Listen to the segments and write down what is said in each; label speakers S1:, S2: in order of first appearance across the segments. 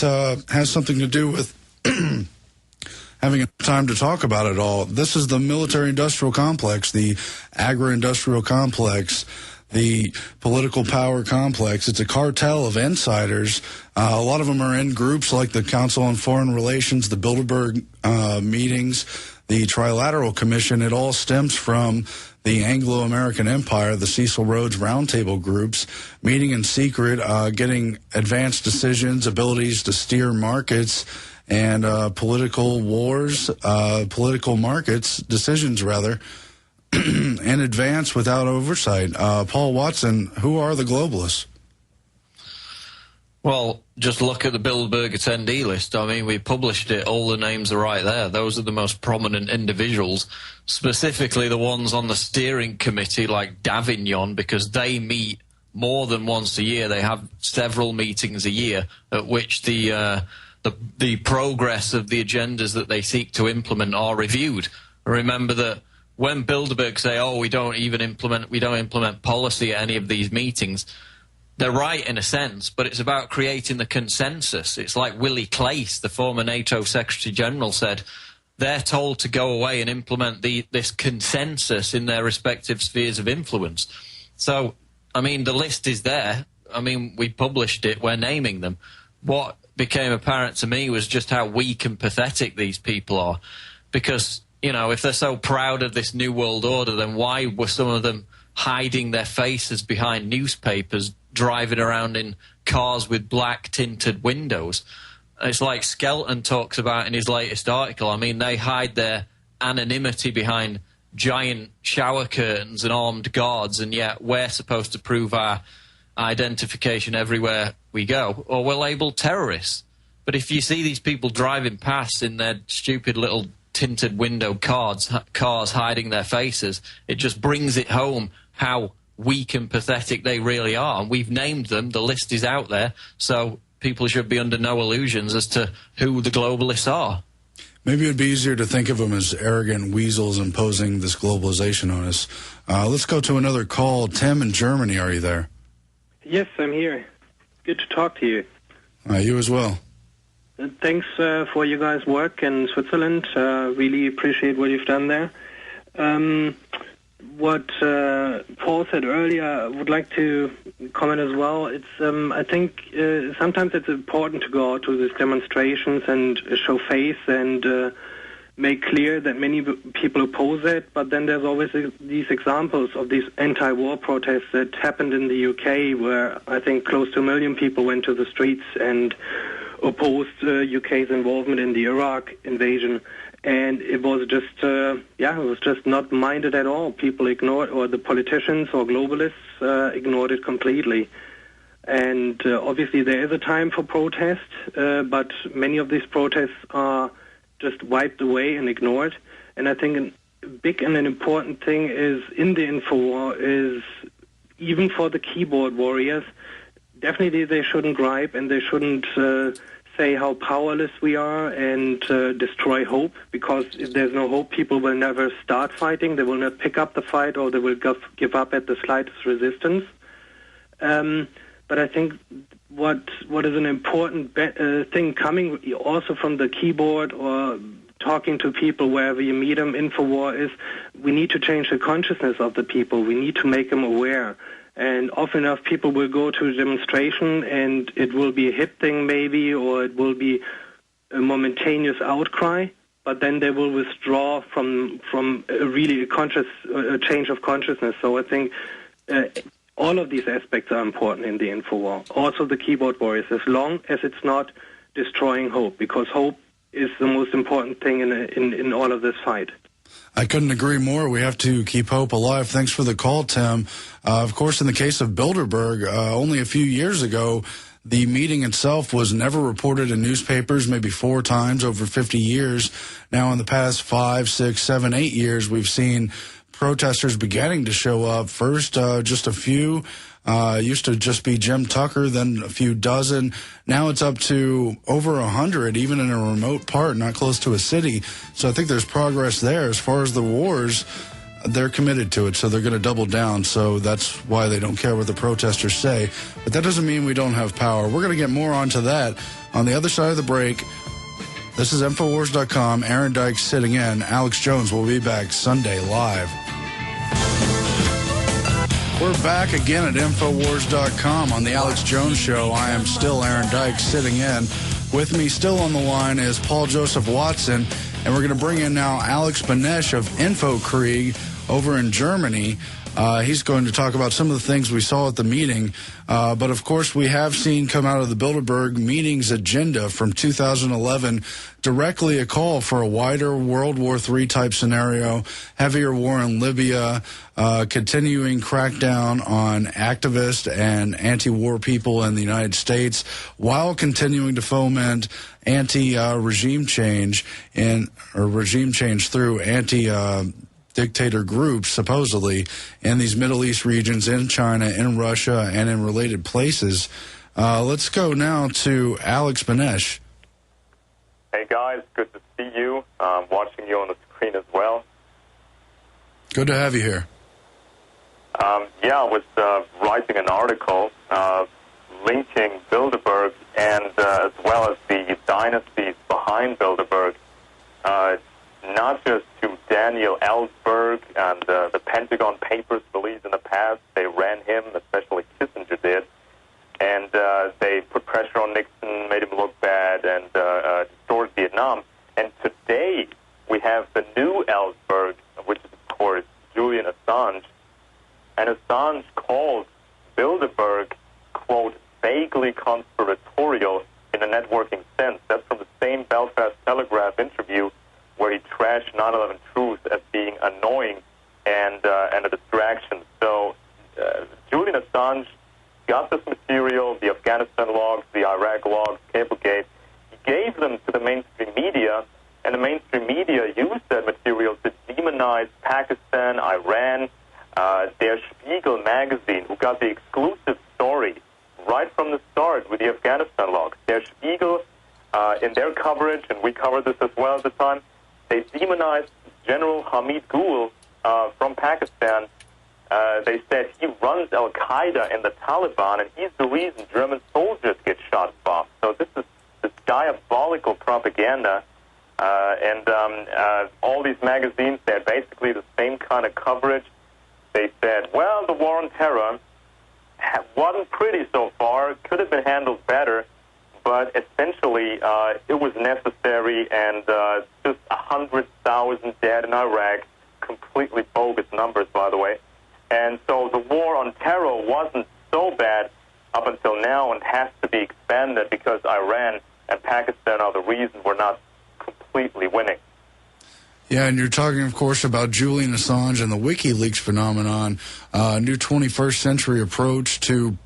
S1: has something to do with having time to talk about it all. This is the military-industrial complex, the agro-industrial complex, the political power complex. It's a cartel of insiders. A lot of them are in groups like the Council on Foreign Relations, the Bilderberg meetings, the Trilateral Commission. It all stems from the Anglo-American Empire, the Cecil Rhodes Roundtable groups, meeting in secret, getting advanced decisions, abilities to steer markets, and political wars, political markets, decisions rather, in advance without oversight. Paul Watson, who are the globalists?
S2: Well, just look at the Bilderberg attendee list. I mean, we published it. All the names are right there. Those are the most prominent individuals, specifically the ones on the steering committee like Davignon, because they meet more than once a year. They have several meetings a year at which the progress of the agendas that they seek to implement are reviewed. Remember that when Bilderberg say, oh, we don't implement policy at any of these meetings, they're right in a sense, but it's about creating the consensus. It's like Willie Claes, the former NATO Secretary General, said. They're told to go away and implement this consensus in their respective spheres of influence. So, I mean, the list is there. I mean, we published it. We're naming them. What became apparent to me was just how weak and pathetic these people are. Because, you know, if they're so proud of this New World Order, then why were some of them hiding their faces behind newspapers, driving around in cars with black tinted windows? It's like Skelton talks about in his latest article. I mean, they hide their anonymity behind giant shower curtains and armed guards, and yet we're supposed to prove our identification everywhere we go, or we're labelled terrorists. But if you see these people driving past in their stupid little tinted window cars hiding their faces, it just brings it home how weak and pathetic they really are. And we've named them. The list is out there, so people should be under no illusions as to who the globalists are.
S1: Maybe it would be easier to think of them as arrogant weasels imposing this globalization on us. Let's go to another call. Tim in Germany, are you there?
S3: Yes, I'm here. Good to talk to you.
S1: You as well.
S3: Thanks for your guys' work in Switzerland. Really appreciate what you've done there. What Paul said earlier, I would like to comment as well. It's I think sometimes it's important to go out to these demonstrations and show face and make clear that many people oppose it, but then there's always these examples of these anti-war protests that happened in the UK, where I think close to 1 million people went to the streets and opposed UK's involvement in the Iraq invasion. And it was just, it was just not minded at all. People ignored, or the politicians or globalists ignored it completely. And obviously there is a time for protest, but many of these protests are just wiped away and ignored. And I think a big and an important thing is in the Infowar is, even for the keyboard warriors, definitely they shouldn't gripe and they shouldn't say how powerless we are and destroy hope, because if there's no hope, people will never start fighting. They will not pick up the fight, or they will give up at the slightest resistance. But I think what is an important thing coming also from the keyboard or talking to people wherever you meet them, Infowar, is we need to change the consciousness of the people. We need to make them aware. And often enough, people will go to a demonstration and it will be a hip thing maybe, or it will be a momentaneous outcry, but then they will withdraw from really a change of consciousness. So I think all of these aspects are important in the Infowar. Also the keyboard warriors, as long as it's not destroying hope, because hope is the most important thing in all of this fight.
S1: I couldn't agree more. We have to keep hope alive. Thanks for the call, Tim. Of course, in the case of Bilderberg, only a few years ago, the meeting itself was never reported in newspapers, maybe 4 times over 50 years. Now, in the past 5, 6, 7, 8 years, we've seen protesters beginning to show up. First, just a few. Used to just be Jim Tucker, then a few dozen. Now it's up to over 100, even in a remote part, not close to a city. So I think there's progress there. As far as the wars, they're committed to it, so they're going to double down. So that's why they don't care what the protesters say. But that doesn't mean we don't have power. We're going to get more onto that On the other side of the break, this is Infowars.com. Aaron Dykes sitting in. Alex Jones will be back Sunday live. We're back again at Infowars.com on the Alex Jones Show. I am still Aaron Dykes sitting in. With me still on the line is Paul Joseph Watson, and we're going to bring in now Alex Benesch of InfoKrieg over in Germany. He's going to talk about some of the things we saw at the meeting. But, of course, we have seen come out of the Bilderberg meetings agenda from 2011 directly a call for a wider World War III type scenario, heavier war in Libya, continuing crackdown on activists and anti-war people in the United States, while continuing to foment anti-regime change through dictator groups, supposedly, in these Middle East regions, in China, in Russia, and in related places. Let's go now to Alex Benesch.
S4: Hey, guys. Good to see you. I'm watching you on the screen as well.
S1: Good to have you here.
S4: I was writing an article linking Bilderberg and as well as the dynasties behind Bilderberg, not just to Daniel Ellsberg and the Pentagon Papers released in the past. They ran him, especially Kissinger did, and they put pressure on Nixon, made him look bad, and distorted Vietnam. And today we have the new Ellsberg, which is, of course, Julian Assange. And Assange called Bilderberg, quote, vaguely conspiratorial in a networking sense. That's from the same Belfast Telegraph interview where he trashed 9/11 Truth as being annoying and a distraction. So Julian Assange got this material, the Afghanistan logs, the Iraq logs, Cablegate. He gave them to the mainstream media, and the mainstream media used that material to demonize Pakistan, Iran. Der Spiegel magazine, who got the exclusive story right from the start with the Afghanistan logs. Der Spiegel, in their coverage, and we covered this as well at the time, they demonized General Hamid Gul from Pakistan. They said he runs Al-Qaeda and the Taliban, and he's the reason German soldiers get shot off. So this is this diabolical propaganda. And all these magazines, they had basically the same kind of coverage. They said, well, the war on terror wasn't pretty so far, could have been handled better, but essentially it was necessary, and just 100,000 dead in Iraq, completely bogus numbers, by the way. And so the war on terror wasn't so bad up until now and has to be expanded because Iran and Pakistan are the reason we're not completely winning.
S1: Yeah, and you're talking, of course, about Julian Assange and the WikiLeaks phenomenon, a new 21st century approach to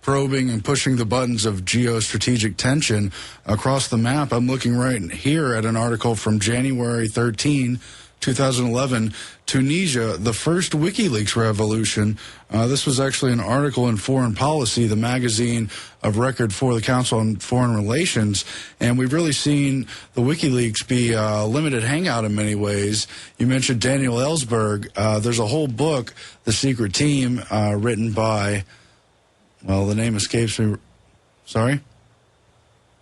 S1: probing and pushing the buttons of geostrategic tension across the map. I'm looking right here at an article from January 13, 2011, Tunisia, the first WikiLeaks revolution. This was actually an article in Foreign Policy, the magazine of record for the Council on Foreign Relations, and we've really seen the WikiLeaks be a limited hangout in many ways. You mentioned Daniel Ellsberg. There's a whole book, The Secret Team, written by, well, the name escapes me. Sorry?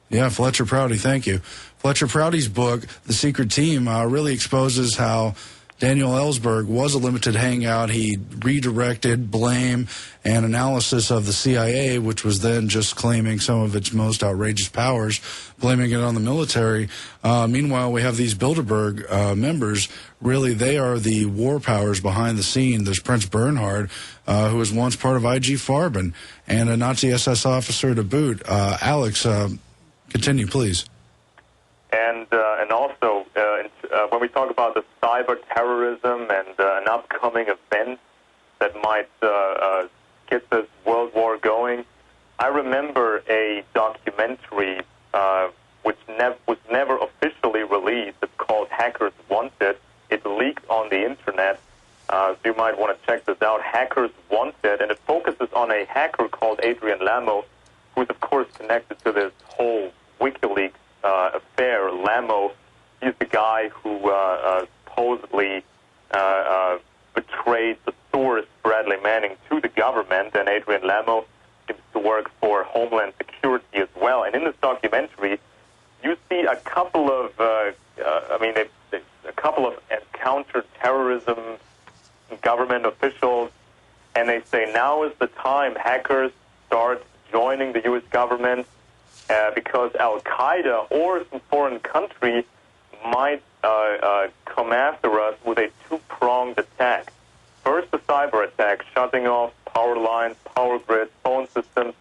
S1: Yeah, Fletcher Prouty, thank you. Fletcher Prouty's book, The Secret Team, really exposes how Daniel Ellsberg was a limited hangout. He redirected blame and analysis of the CIA, which was then just claiming some of its most outrageous powers, blaming it on the military. Meanwhile, we have these Bilderberg members. Really, they are the war powers behind the scene. There's Prince Bernhard, who was once part of IG Farben, and a Nazi SS officer to boot. Alex, continue, please.
S4: And also, when we talk about the cyber terrorism and an upcoming event that might get this world war going, I remember a documentary which was never officially released. It's called Hackers Wanted. It leaked on the internet, so you might want to check this out. Hackers Wanted, and it focuses on a hacker called Adrian Lamo, who's of course connected to this whole WikiLeaks affair. Lamo, he's the guy who supposedly betrayed the source, Bradley Manning, to the government, and Adrian Lamo seems to work for Homeland Security as well. And in this documentary, you see a couple of, a couple of counter-terrorism government officials, and they say now is the time hackers start joining the U.S. government because Al-Qaeda or some foreign country might come after us with a two-pronged attack. First, a cyber attack, shutting off power lines, power grids, phone systems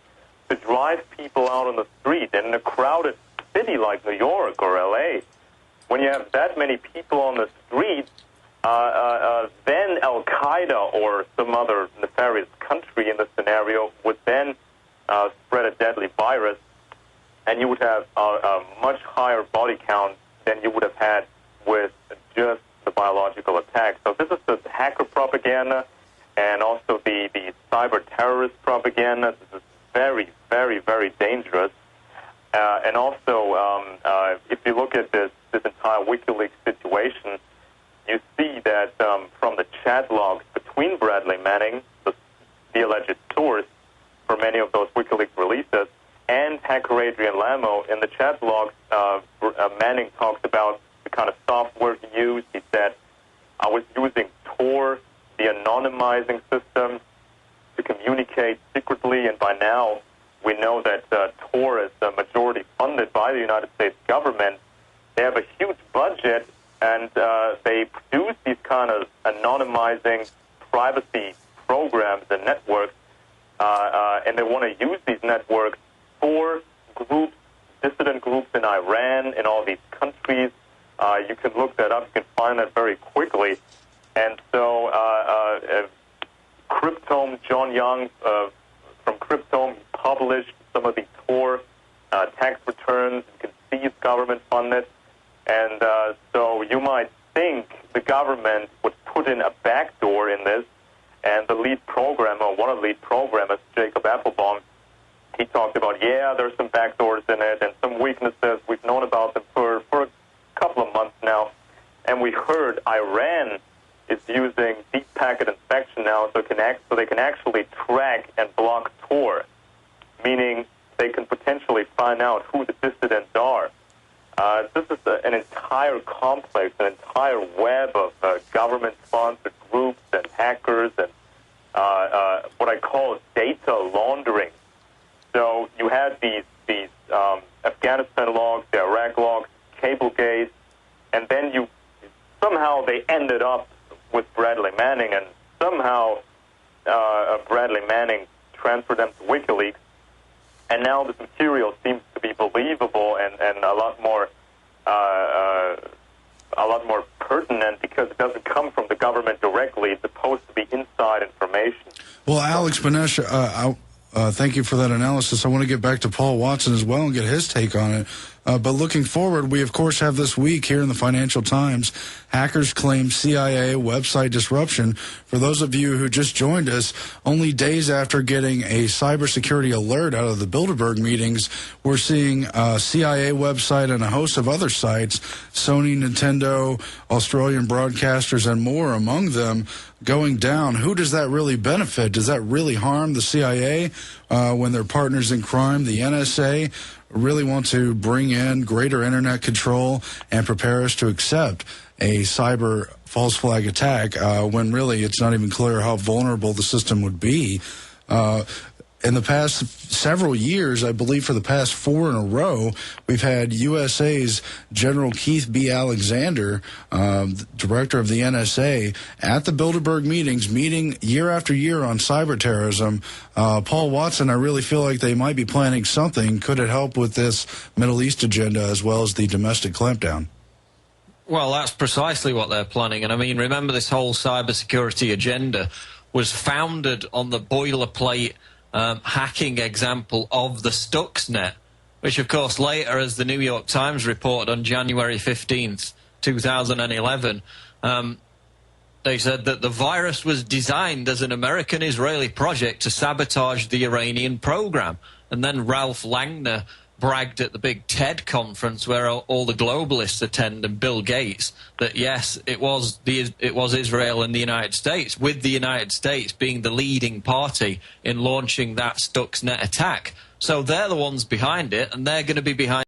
S4: to drive people out on the street. And in a crowded city like New York or L.A., when you have that many people on the street, then Al-Qaeda or some other nefarious country in the scenario would then spread a deadly virus, and you would have a much higher body count than you would have had with just the biological attack. So this is the hacker propaganda and also the cyber terrorist propaganda. This is very, very, very dangerous. And also, if you look at this entire WikiLeaks situation, you see that from the chat logs between Bradley Manning, the alleged source for many of those WikiLeaks releases, and hacker Adrian Lamo, in the chat logs, Manning talks about the kind of software he used. He said, I was using Tor, the anonymizing system, to communicate secretly, and by now we know that Tor is majority funded by the United States government. They have a huge budget, and they produce these kind of anonymizing privacy programs and networks, and they want to use these networks for groups, dissident groups in Iran, in all these countries. You can look that up. You can find that very quickly. And so Cryptome, John Young from Cryptome, published some of the Tor tax returns. You can see it's government funded. And so you might think the government would put in a backdoor in this, and the lead programmer, one of the lead programmers, Jacob Applebaum, he talked about, there's some backdoors in it and some weaknesses. We've known about them for a couple of months now. And we heard Iran is using deep packet inspection now so they can actually track and block Tor, meaning they can potentially find out who the dissidents are. This is an entire complex, an entire web of government-sponsored groups and hackers and what I call data laundering. So you had these Afghanistan logs, the Iraq logs, Cablegate, and then somehow they ended up with Bradley Manning, and somehow Bradley Manning transferred them to WikiLeaks, and now this material seems to be believable and a lot more pertinent because it doesn't come from the government directly. It's supposed to be inside information.
S1: Well, Alex Benesch, thank you for that analysis. I want to get back to Paul Watson as well and get his take on it. But looking forward, we, of course, have this week here in the Financial Times, hackers claim CIA website disruption. For those of you who just joined us, only days after getting a cybersecurity alert out of the Bilderberg meetings, we're seeing a CIA website and a host of other sites, Sony, Nintendo, Australian broadcasters, and more among them, going down. Who does that really benefit? Does that really harm the CIA when they're partners in crime? The NSA really want to bring in greater internet control and prepare us to accept a cyber false flag attack when really it's not even clear how vulnerable the system would be. In the past several years, I believe for the past 4 in a row, we've had USA's General Keith B. Alexander, director of the NSA, at the Bilderberg meetings, meeting year after year on cyber terrorism. Paul Watson, I really feel like they might be planning something. Could it help with this Middle East agenda as well as the domestic clampdown?
S2: Well, that's precisely what they're planning. And I mean, remember, this whole cybersecurity agenda was founded on the boilerplate hacking example of the Stuxnet, which, of course, later, as the New York Times reported on January 15th, 2011, they said that the virus was designed as an American-Israeli project to sabotage the Iranian program. And then Ralph Langner bragged at the big TED conference where all the globalists attend, and Bill Gates, that yes, it was Israel and the United States, with the United States being the leading party in launching that Stuxnet attack. So they're the ones behind it, and they're going to be behind